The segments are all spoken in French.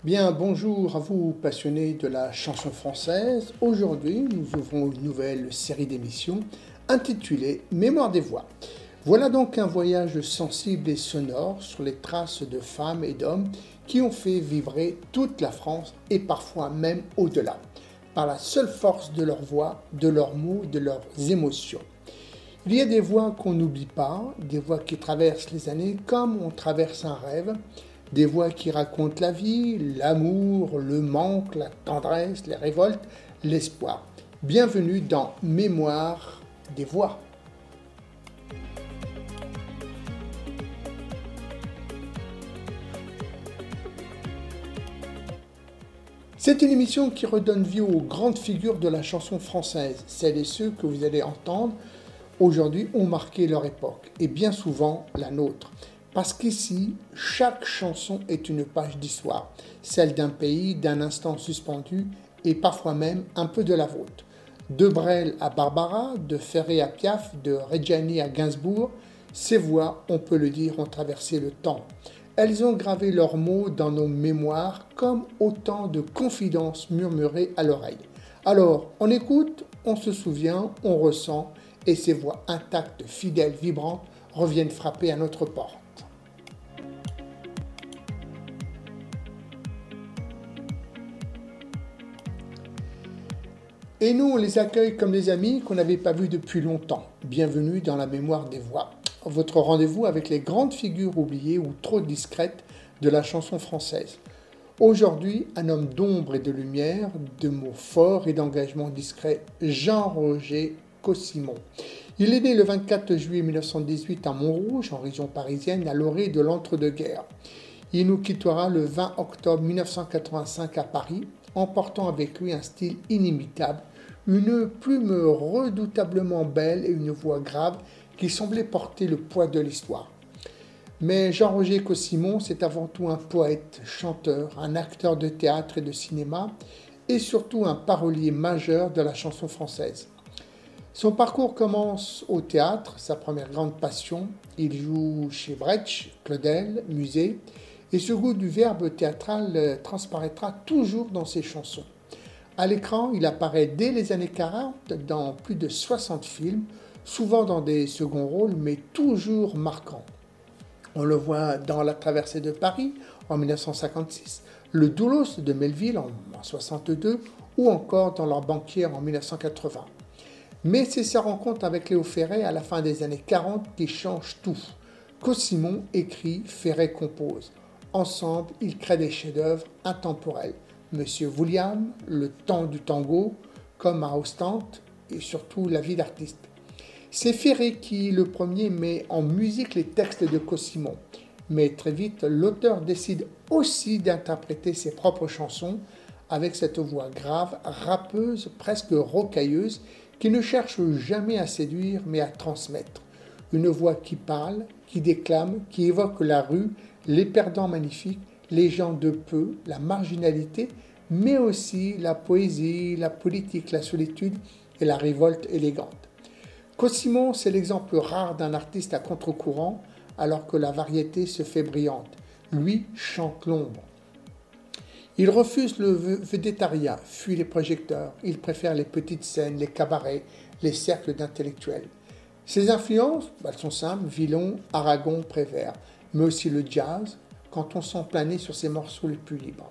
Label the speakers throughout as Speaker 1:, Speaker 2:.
Speaker 1: Bien, bonjour à vous passionnés de la chanson française. Aujourd'hui, nous ouvrons une nouvelle série d'émissions intitulée Mémoire des voix. Voilà donc un voyage sensible et sonore sur les traces de femmes et d'hommes qui ont fait vibrer toute la France et parfois même au-delà, par la seule force de leur voix, de leurs mots, de leurs émotions. Il y a des voix qu'on n'oublie pas, des voix qui traversent les années comme on traverse un rêve, des voix qui racontent la vie, l'amour, le manque, la tendresse, les révoltes, l'espoir. Bienvenue dans Mémoire des voix. C'est une émission qui redonne vie aux grandes figures de la chanson française. Celles et ceux que vous allez entendre aujourd'hui ont marqué leur époque, et bien souvent la nôtre. Parce qu'ici, chaque chanson est une page d'histoire, celle d'un pays, d'un instant suspendu, et parfois même un peu de la vôtre. De Brel à Barbara, de Ferré à Piaf, de Reggiani à Gainsbourg, ces voix, on peut le dire, ont traversé le temps. Elles ont gravé leurs mots dans nos mémoires comme autant de confidences murmurées à l'oreille. Alors, on écoute, on se souvient, on ressent, et ces voix intactes, fidèles, vibrantes reviennent frapper à notre porte. Et nous, on les accueille comme des amis qu'on n'avait pas vus depuis longtemps. Bienvenue dans la mémoire des voix. Votre rendez-vous avec les grandes figures oubliées ou trop discrètes de la chanson française. Aujourd'hui, un homme d'ombre et de lumière, de mots forts et d'engagement discret, Jean-Roger Caussimon. Il est né le 24 juillet 1918 à Montrouge, en région parisienne, à l'orée de l'entre-deux-guerres. Il nous quittera le 20 octobre 1985 à Paris, emportant avec lui un style inimitable, une plume redoutablement belle et une voix grave qui semblait porter le poids de l'histoire. Mais Jean-Roger Caussimon, c'est avant tout un poète, chanteur, un acteur de théâtre et de cinéma, et surtout un parolier majeur de la chanson française. Son parcours commence au théâtre, sa première grande passion. Il joue chez Brecht, Claudel, Musée, et ce goût du verbe théâtral transparaîtra toujours dans ses chansons. À l'écran, il apparaît dès les années 40 dans plus de 60 films, souvent dans des seconds rôles, mais toujours marquants. On le voit dans La Traversée de Paris en 1956, Le Doulos de Melville en 1962 ou encore dans Leur banquière en 1980. Mais c'est sa rencontre avec Léo Ferré à la fin des années 40 qui change tout. Caussimon écrit, Ferré compose. Ensemble, ils créent des chefs-d'œuvre intemporels. Monsieur William, Le temps du tango, comme à Ostende, et surtout La vie d'artiste. C'est Ferré qui, le premier, met en musique les textes de Caussimon. Mais très vite, l'auteur décide aussi d'interpréter ses propres chansons avec cette voix grave, rappeuse, presque rocailleuse, qui ne cherche jamais à séduire mais à transmettre. Une voix qui parle, qui déclame, qui évoque la rue, les perdants magnifiques, les gens de peu, la marginalité, mais aussi la poésie, la politique, la solitude et la révolte élégante. Caussimon, c'est l'exemple rare d'un artiste à contre-courant alors que la variété se fait brillante. Lui chante l'ombre. Il refuse le végétariat, fuit les projecteurs, il préfère les petites scènes, les cabarets, les cercles d'intellectuels. Ses influences, elles sont simples, Villon, Aragon, Prévert, mais aussi le jazz, quand on sent planer sur ses morceaux les plus libres.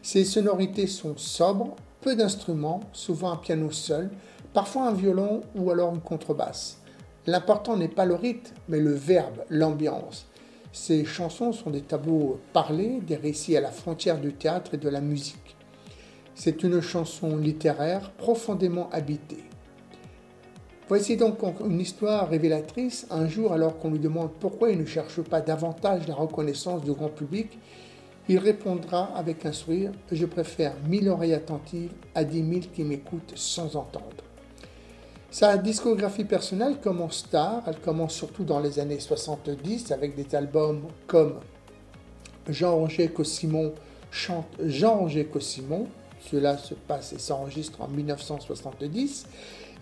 Speaker 1: Ses sonorités sont sobres, peu d'instruments, souvent un piano seul, parfois un violon ou alors une contrebasse. L'important n'est pas le rythme, mais le verbe, l'ambiance. Ces chansons sont des tableaux parlés, des récits à la frontière du théâtre et de la musique. C'est une chanson littéraire profondément habitée. Voici donc une histoire révélatrice. Un jour, alors qu'on lui demande pourquoi il ne cherche pas davantage la reconnaissance du grand public, il répondra avec un sourire « Je préfère 1000 oreilles attentives à 10 000 qui m'écoutent sans entendre ». Sa discographie personnelle commence tard, elle commence surtout dans les années 70 avec des albums comme Jean-Roger Caussimon chante Jean-Roger Caussimon, cela se passe et s'enregistre en 1970,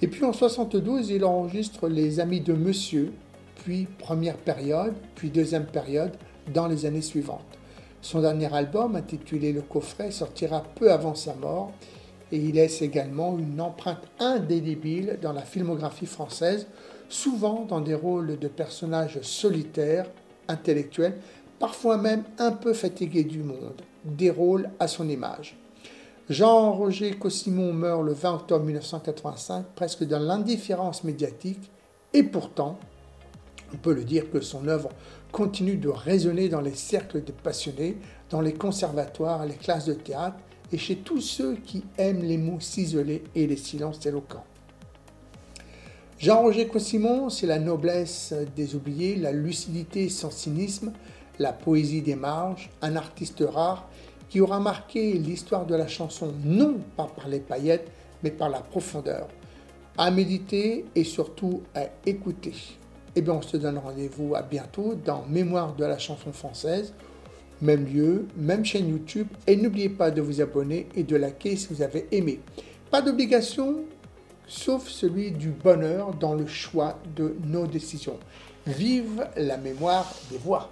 Speaker 1: et puis en 72 il enregistre Les Amis de Monsieur, puis première période, puis deuxième période dans les années suivantes. Son dernier album, intitulé Le Coffret, sortira peu avant sa mort et il laisse également une empreinte indélébile dans la filmographie française, souvent dans des rôles de personnages solitaires, intellectuels, parfois même un peu fatigués du monde, des rôles à son image. Jean-Roger Caussimon meurt le 20 octobre 1985, presque dans l'indifférence médiatique, et pourtant, on peut le dire que son œuvre continue de résonner dans les cercles des passionnés, dans les conservatoires, les classes de théâtre, et chez tous ceux qui aiment les mots ciselés et les silences éloquents. Jean-Roger Caussimon, c'est la noblesse des oubliés, la lucidité sans cynisme, la poésie des marges, un artiste rare qui aura marqué l'histoire de la chanson non pas par les paillettes, mais par la profondeur. À méditer et surtout à écouter. Eh bien, on se donne rendez-vous à bientôt dans Mémoire de la chanson française. Même lieu, même chaîne YouTube. Et n'oubliez pas de vous abonner et de liker si vous avez aimé. Pas d'obligation, sauf celui du bonheur dans le choix de nos décisions. Vive la mémoire des voix!